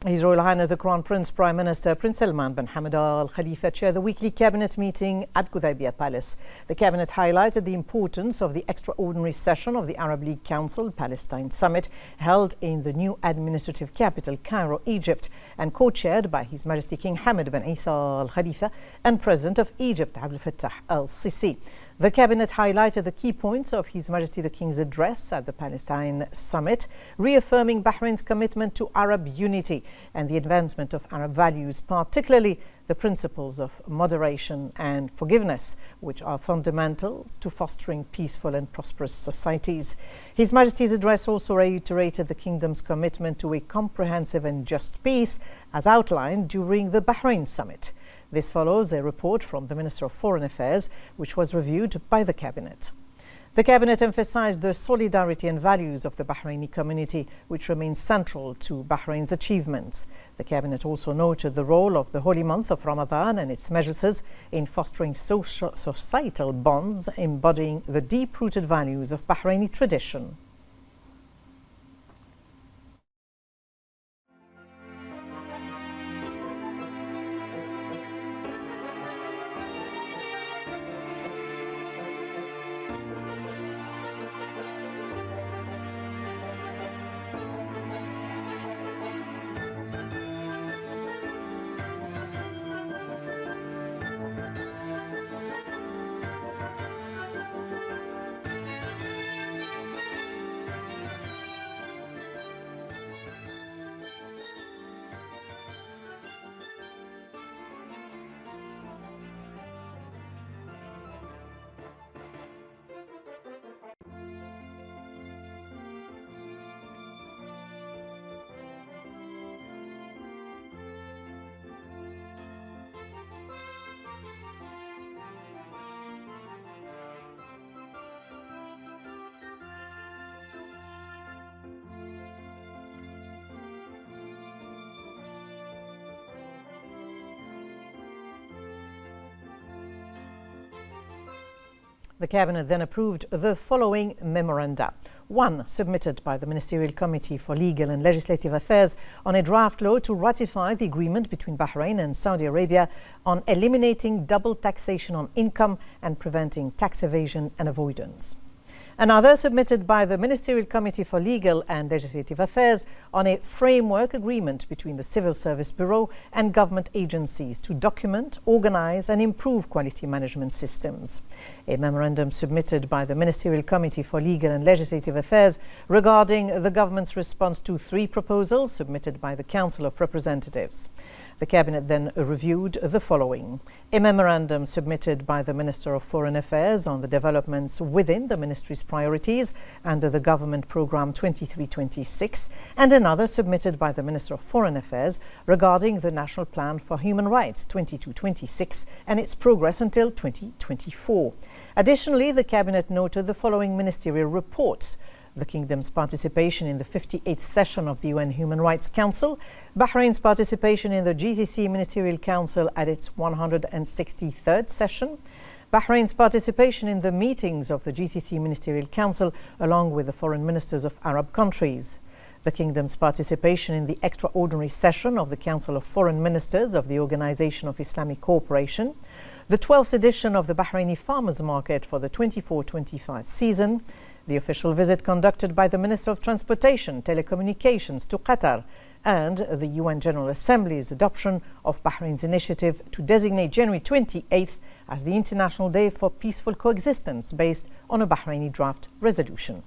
His Royal Highness the Crown Prince Prime Minister Prince Salman bin Hamad Al Khalifa chaired the weekly cabinet meeting at Qudaibiya Palace. The cabinet highlighted the importance of the extraordinary session of the Arab League Council Palestine Summit held in the new administrative capital Cairo, Egypt, and co-chaired by His Majesty King Hamad bin Isa Al Khalifa and President of Egypt Abdel Fattah Al Sisi. The cabinet highlighted the key points of His Majesty the King's address at the Palestine Summit, reaffirming Bahrain's commitment to Arab unity and the advancement of Arab values, particularly the principles of moderation and forgiveness, which are fundamental to fostering peaceful and prosperous societies. His Majesty's address also reiterated the Kingdom's commitment to a comprehensive and just peace, as outlined during the Bahrain Summit. This follows a report from the Minister of Foreign Affairs, which was reviewed by the Cabinet. The Cabinet emphasized the solidarity and values of the Bahraini community, which remain central to Bahrain's achievements. The Cabinet also noted the role of the holy month of Ramadan and its measures in fostering societal bonds, embodying the deep-rooted values of Bahraini tradition. The Cabinet then approved the following memoranda. One, submitted by the Ministerial Committee for Legal and Legislative Affairs on a draft law to ratify the agreement between Bahrain and Saudi Arabia on eliminating double taxation on income and preventing tax evasion and avoidance. Another, submitted by the Ministerial Committee for Legal and Legislative Affairs on a framework agreement between the Civil Service Bureau and government agencies to document, organize and improve quality management systems. A memorandum submitted by the Ministerial Committee for Legal and Legislative Affairs regarding the government's response to 3 proposals submitted by the Council of Representatives. The Cabinet then reviewed the following: a memorandum submitted by the Minister of Foreign Affairs on the developments within the Ministry's priorities under the Government Programme 2326, and another submitted by the Minister of Foreign Affairs regarding the National Plan for Human Rights 2226 and its progress until 2024. Additionally, the Cabinet noted the following ministerial reports: the Kingdom's participation in the 58th session of the UN Human Rights Council, Bahrain's participation in the GCC Ministerial Council at its 163rd session, Bahrain's participation in the meetings of the GCC Ministerial Council along with the foreign ministers of Arab countries, the Kingdom's participation in the extraordinary session of the Council of Foreign Ministers of the Organization of Islamic Cooperation, the 12th edition of the Bahraini Farmers Market for the 24-25 season, the official visit conducted by the Minister of Transportation, Telecommunications to Qatar, and the UN General Assembly's adoption of Bahrain's initiative to designate January 28th as the International Day for Peaceful Coexistence based on a Bahraini draft resolution.